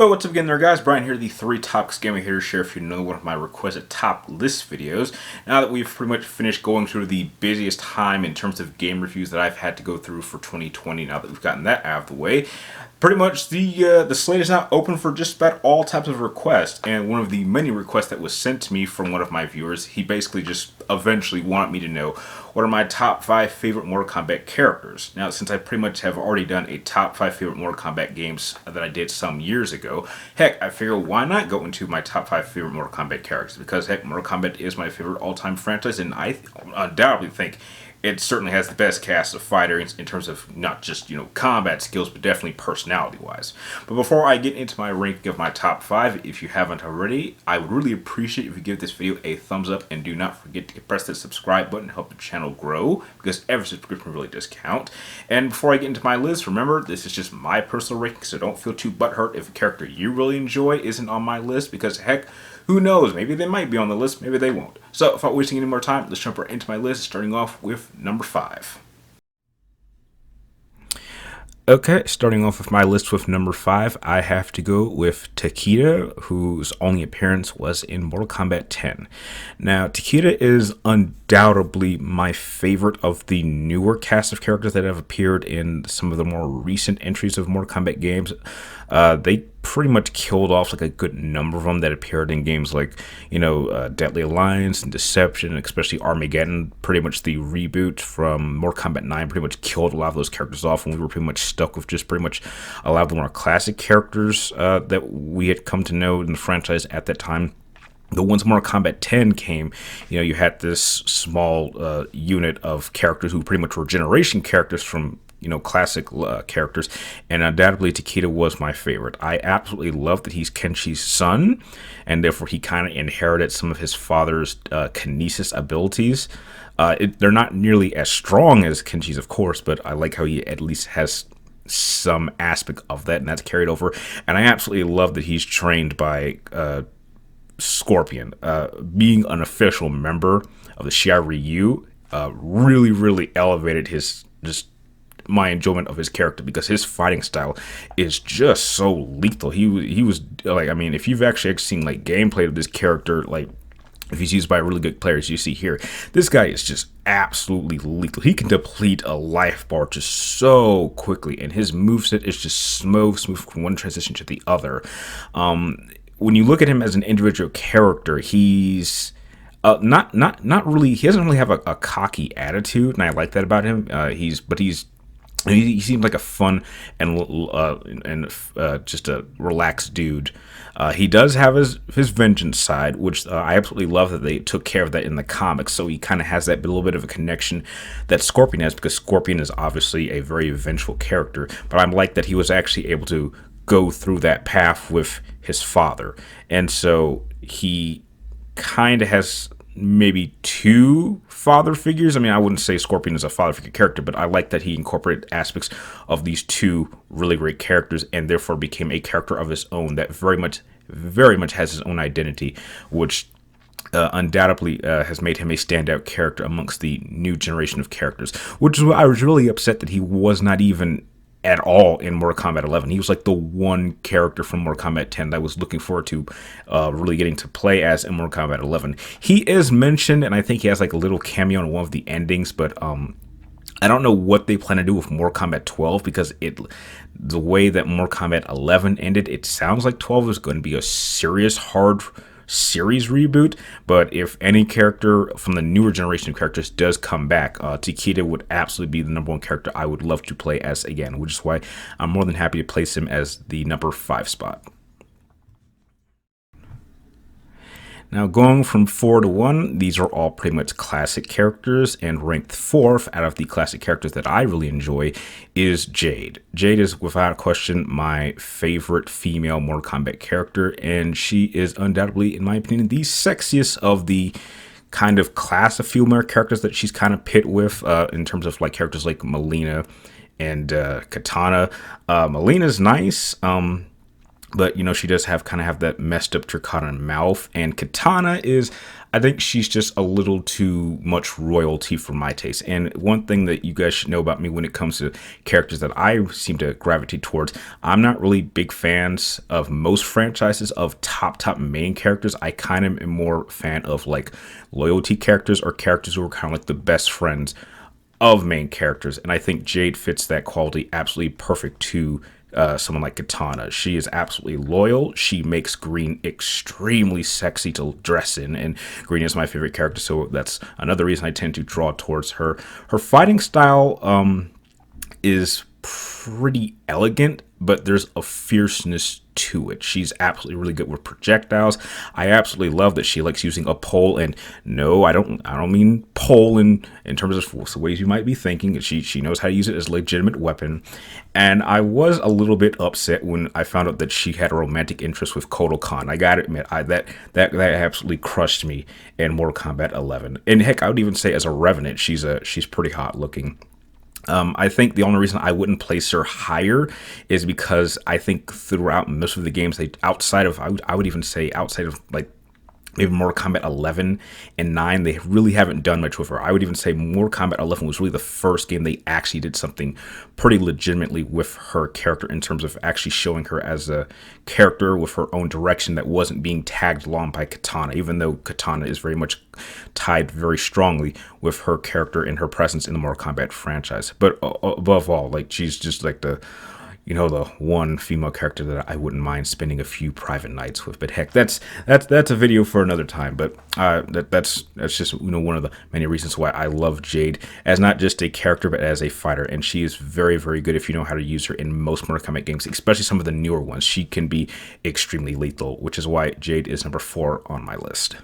Well, what's up again there, guys? Brian here, the 3 Topics Gaming here to share with you another one of my requested top list videos. Now that we've pretty much finished going through the busiest time in terms of game reviews that I've had to go through for 2020, now that we've gotten that out of the way, pretty much the slate is now open for just about all types of requests. And one of the many requests that was sent to me from one of my viewers, he basically just eventually wanted me to know what are my top 5 favorite Mortal Kombat characters. Now, since I pretty much have already done a top 5 favorite Mortal Kombat games that I did some years ago, heck, I figured why not go into my top 5 favorite Mortal Kombat characters? Because heck, Mortal Kombat is my favorite all-time franchise, and I undoubtedly think it certainly has the best cast of fighters in terms of not just, combat skills, but definitely personality-wise. But before I get into my ranking of my top 5, if you haven't already, I would really appreciate if you give this video a thumbs up, and do not forget to press the subscribe button to help the channel grow, because every subscription really does count. And before I get into my list, remember, this is just my personal ranking, so don't feel too butthurt if a character you really enjoy isn't on my list, because heck, who knows, maybe they might be on the list, maybe they won't. So, without wasting any more time, let's jump right into my list, starting off with number 5. Okay, starting off with my list with number 5, I have to go with Takeda, whose only appearance was in Mortal Kombat 10. Now, Takeda is undoubtedly my favorite of the newer cast of characters that have appeared in some of the more recent entries of Mortal Kombat games. They pretty much killed off like a good number of them that appeared in games like, Deadly Alliance and Deception, especially Armageddon. Pretty much the reboot from Mortal Kombat 9 pretty much killed a lot of those characters off, and we were pretty much stuck with just pretty much a lot of the more classic characters that we had come to know in the franchise at that time. The once Mortal Kombat 10 came, you had this small unit of characters who pretty much were generation characters from classic characters, and undoubtedly Takeda was my favorite. I absolutely love that he's Kenshi's son, and therefore he kind of inherited some of his father's kinesis abilities. They're not nearly as strong as Kenshi's, of course, but I like how he at least has some aspect of that, and that's carried over. And I absolutely love that he's trained by Scorpion. Being an official member of the Shia Ryu really elevated my enjoyment of his character, because his fighting style is just so lethal. He was like, I mean, if you've actually seen like gameplay of this character, like if he's used by really good players, you see here, this guy is just absolutely lethal. He can deplete a life bar just so quickly, and his moveset is just smooth from one transition to the other. When you look at him as an individual character, he's not really. He doesn't really have a cocky attitude, and I like that about him. He seems like a fun and just a relaxed dude. He does have his vengeance side, which I absolutely love that they took care of that in the comics. So he kind of has that little bit of a connection that Scorpion has, because Scorpion is obviously a very vengeful character. But I like that he was actually able to go through that path with his father. And so he kind of has maybe 2 father figures. I mean, I wouldn't say Scorpion is a father figure character, but I like that he incorporated aspects of these 2 really great characters, and therefore became a character of his own that very much has his own identity, which undoubtedly has made him a standout character amongst the new generation of characters, which is why I was really upset that he was not even at all in Mortal Kombat 11. He was like the one character from Mortal Kombat 10 that I was looking forward to really getting to play as in Mortal Kombat 11. He is mentioned, and I think he has like a little cameo in one of the endings, but I don't know what they plan to do with Mortal Kombat 12, because the way that Mortal Kombat 11 ended, it sounds like 12 is going to be a serious hard series reboot. But if any character from the newer generation of characters does come back, Takeda would absolutely be the number 1 character I would love to play as again, which is why I'm more than happy to place him as the number 5 spot. Now, going from 4 to 1, these are all pretty much classic characters, and ranked 4th out of the classic characters that I really enjoy is Jade. Jade is without question my favorite female Mortal Kombat character, and she is undoubtedly, in my opinion, the sexiest of the kind of class of female characters that she's kind of pit with, in terms of like characters like Mileena and Katana. Mileena's nice. But she does have that messed up Takeda mouth, and Katana is, I think she's just a little too much royalty for my taste. And one thing that you guys should know about me when it comes to characters that I seem to gravitate towards, I'm not really big fans of most franchises of top main characters. I kind of am more fan of like loyalty characters, or characters who are kind of like the best friends of main characters. And I think Jade fits that quality absolutely perfect to someone like Katana. She is absolutely loyal. She makes green extremely sexy to dress in, and green is my favorite character, so that's another reason I tend to draw towards her. Her fighting style is pretty elegant, but there's a fierceness to it. She's absolutely really good with projectiles. I absolutely love that she likes using a pole, and no, I don't mean pole in terms of ways you might be thinking. She knows how to use it as a legitimate weapon. And I was a little bit upset when I found out that she had a romantic interest with Kotal Khan. I gotta admit, that absolutely crushed me in Mortal Kombat 11. And heck, I would even say as a Revenant, she's pretty hot looking. I think the only reason I wouldn't place her higher is because I think throughout most of the games, I would even say outside of like maybe Mortal Kombat 11 and 9, they really haven't done much with her. I would even say Mortal Kombat 11 was really the first game they actually did something pretty legitimately with her character in terms of actually showing her as a character with her own direction that wasn't being tagged along by Katana, even though Katana is very much tied very strongly with her character and her presence in the Mortal Kombat franchise. But above all, like, she's just like the one female character that I wouldn't mind spending a few private nights with. But heck, that's a video for another time. But that's just one of the many reasons why I love Jade as not just a character but as a fighter. And she is very, very good if you know how to use her in most Mortal Kombat games, especially some of the newer ones. She can be extremely lethal, which is why Jade is number 4 on my list.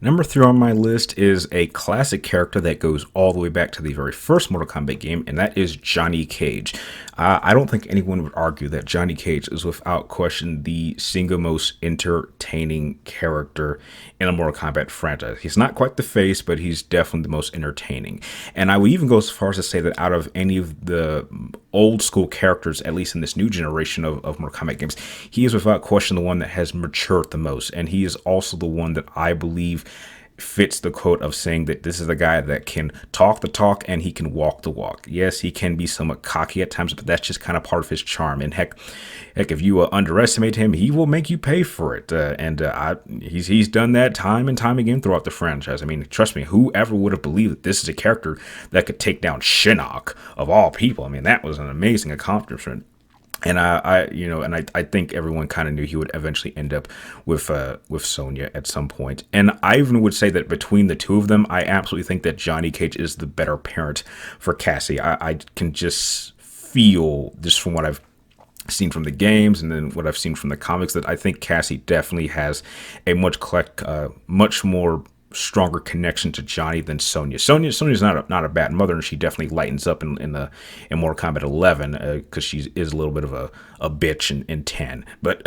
Number 3 on my list is a classic character that goes all the way back to the very first Mortal Kombat game, and that is Johnny Cage. I don't think anyone would argue that Johnny Cage is without question the single most entertaining character in a Mortal Kombat franchise. He's not quite the face, but he's definitely the most entertaining. And I would even go as far as to say that out of any of the old school characters, at least in this new generation of Mortal Kombat games, he is without question the one that has matured the most. And he is also the one that I believe fits the quote of saying that this is the guy that can talk the talk and he can walk the walk. Yes, he can be somewhat cocky at times, but that's just kind of part of his charm. And heck, if you underestimate him, he will make you pay for it. He's done that time and time again throughout the franchise. I mean, trust me, whoever would have believed that this is a character that could take down Shinnok of all people? I mean, that was an amazing accomplishment. And I think everyone kind of knew he would eventually end up with Sonya at some point. And I even would say that between the two of them, I absolutely think that Johnny Cage is the better parent for Cassie. I can just feel, just from what I've seen from the games and then what I've seen from the comics, that I think Cassie definitely has a much more stronger connection to Johnny than Sonya. Sonya's not a bad mother, and she definitely lightens up in Mortal Kombat 11 because she is a little bit of a bitch in 10. But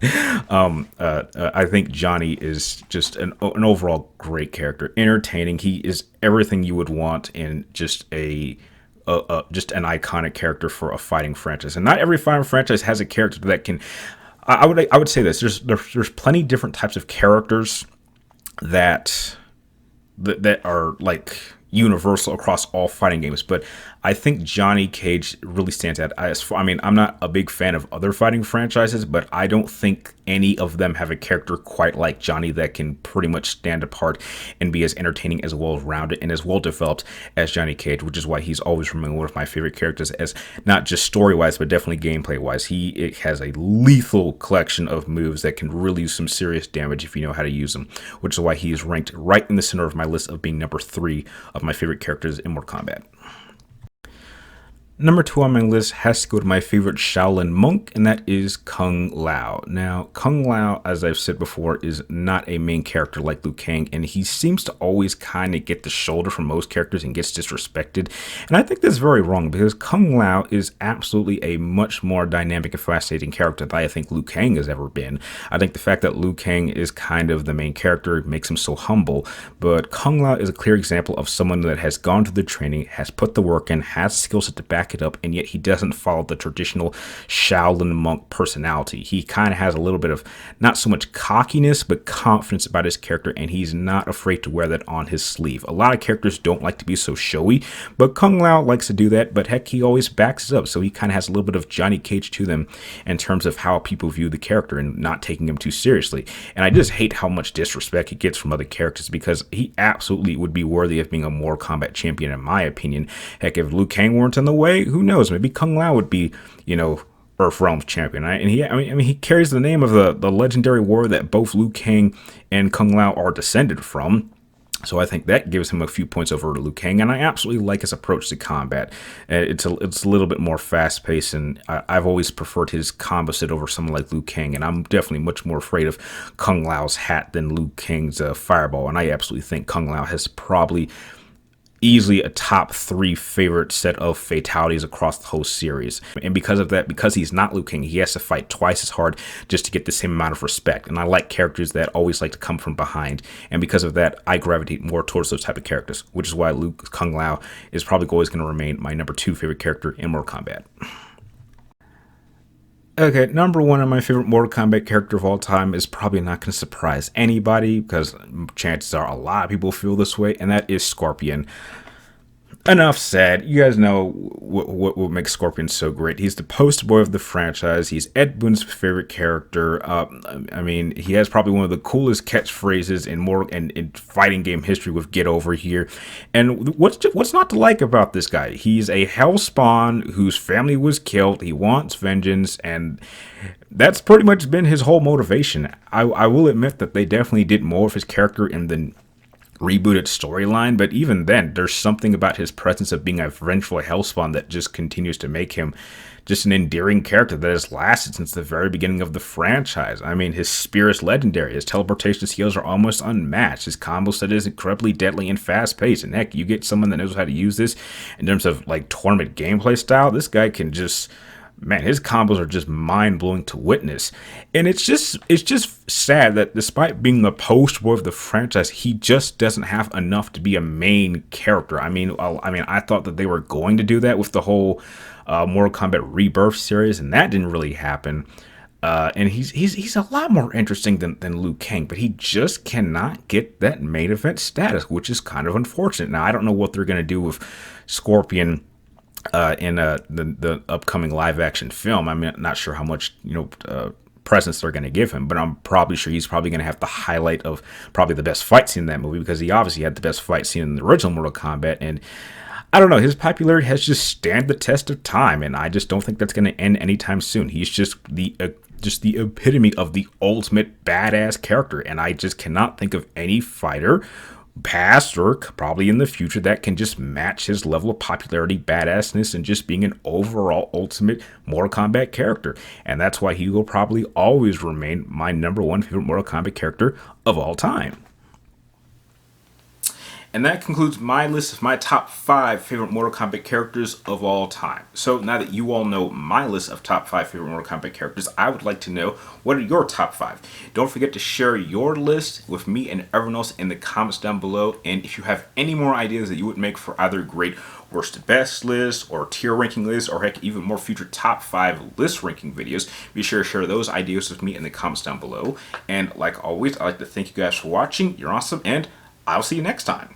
I think Johnny is just an overall great character, entertaining. He is everything you would want in just an iconic character for a fighting franchise. And not every fighting franchise has a character that can. I would say this. There's plenty different types of characters that are like universal across all fighting games, but I think Johnny Cage really stands out. I'm not a big fan of other fighting franchises, but I don't think any of them have a character quite like Johnny that can pretty much stand apart and be as entertaining, as well-rounded, and as well-developed as Johnny Cage, which is why he's always remained one of my favorite characters, as not just story-wise, but definitely gameplay-wise. It has a lethal collection of moves that can really do some serious damage if you know how to use them, which is why he is ranked right in the center of my list of being number 3 of my favorite characters in Mortal Kombat. Number 2 on my list has to go to my favorite Shaolin monk, and that is Kung Lao. Now, Kung Lao, as I've said before, is not a main character like Liu Kang, and he seems to always kind of get the shoulder from most characters and gets disrespected. And I think that's very wrong, because Kung Lao is absolutely a much more dynamic and fascinating character than I think Liu Kang has ever been. I think the fact that Liu Kang is kind of the main character makes him so humble, but Kung Lao is a clear example of someone that has gone through the training, has put the work in, has skill set to back back it up, and yet he doesn't follow the traditional Shaolin monk personality. He kind of has a little bit of not so much cockiness, but confidence about his character, and he's not afraid to wear that on his sleeve. A lot of characters don't like to be so showy, but Kung Lao likes to do that, but heck, he always backs it up, so he kind of has a little bit of Johnny Cage to them in terms of how people view the character and not taking him too seriously. And I just hate how much disrespect he gets from other characters, because he absolutely would be worthy of being a Mortal Kombat champion, in my opinion. Heck, if Liu Kang weren't in the way, who knows? Maybe Kung Lao would be, Earth Realms champion. And he carries the name of the legendary warrior that both Liu Kang and Kung Lao are descended from. So I think that gives him a few points over to Liu Kang, and I absolutely like his approach to combat. It's a little bit more fast-paced, and I've always preferred his combo set over someone like Liu Kang, and I'm definitely much more afraid of Kung Lao's hat than Liu Kang's fireball, and I absolutely think Kung Lao has probably easily a top 3 favorite set of fatalities across the whole series. And because of that, because he's not Liu Kang, he has to fight twice as hard just to get the same amount of respect. And I like characters that always like to come from behind. And because of that, I gravitate more towards those type of characters, which is why Kung Lao is probably always going to remain my number 2 favorite character in Mortal Kombat. Okay, number 1 of my favorite Mortal Kombat character of all time is probably not going to surprise anybody, because chances are a lot of people feel this way, and that is Scorpion. Enough said. You guys know what makes Scorpion so great. He's the poster boy of the franchise. He's Ed Boon's favorite character. He has probably one of the coolest catchphrases in fighting game history with "Get over here." And what's not to like about this guy? He's a hellspawn whose family was killed. He wants vengeance, and that's pretty much been his whole motivation. I will admit that they definitely did more of his character in the rebooted storyline, but even then, there's something about his presence of being a vengeful hellspawn that just continues to make him just an endearing character that has lasted since the very beginning of the franchise. I mean, his spear is legendary, his teleportation skills are almost unmatched, his combo set is incredibly deadly and fast-paced, and heck, you get someone that knows how to use this in terms of like tournament gameplay style, this guy can just... Man, his combos are just mind-blowing to witness. And it's just sad that despite being the poster boy of the franchise, he just doesn't have enough to be a main character. I thought that they were going to do that with the whole Mortal Kombat Rebirth series, and that didn't really happen. And he's a lot more interesting than Liu Kang, but he just cannot get that main event status, which is kind of unfortunate. Now, I don't know what they're going to do with Scorpion in the upcoming live action film. I'm not sure how much presence they're going to give him, but I'm probably sure he's probably going to have the highlight of probably the best fight scene in that movie, because he obviously had the best fight scene in the original Mortal Kombat, and I don't know, his popularity has just stand the test of time, and I just don't think that's going to end anytime soon. He's just the epitome of the ultimate badass character, and I just cannot think of any fighter past or probably in the future that can just match his level of popularity, badassness, and just being an overall ultimate Mortal Kombat character. And that's why he will probably always remain my number 1 favorite Mortal Kombat character of all time. And that concludes my list of my top 5 favorite Mortal Kombat characters of all time. So now that you all know my list of top 5 favorite Mortal Kombat characters, I would like to know, what are your top 5? Don't forget to share your list with me and everyone else in the comments down below. And if you have any more ideas that you would make for either great worst to best lists or tier ranking lists, or heck, even more future top 5 list ranking videos, be sure to share those ideas with me in the comments down below. And like always, I'd like to thank you guys for watching. You're awesome, and I'll see you next time.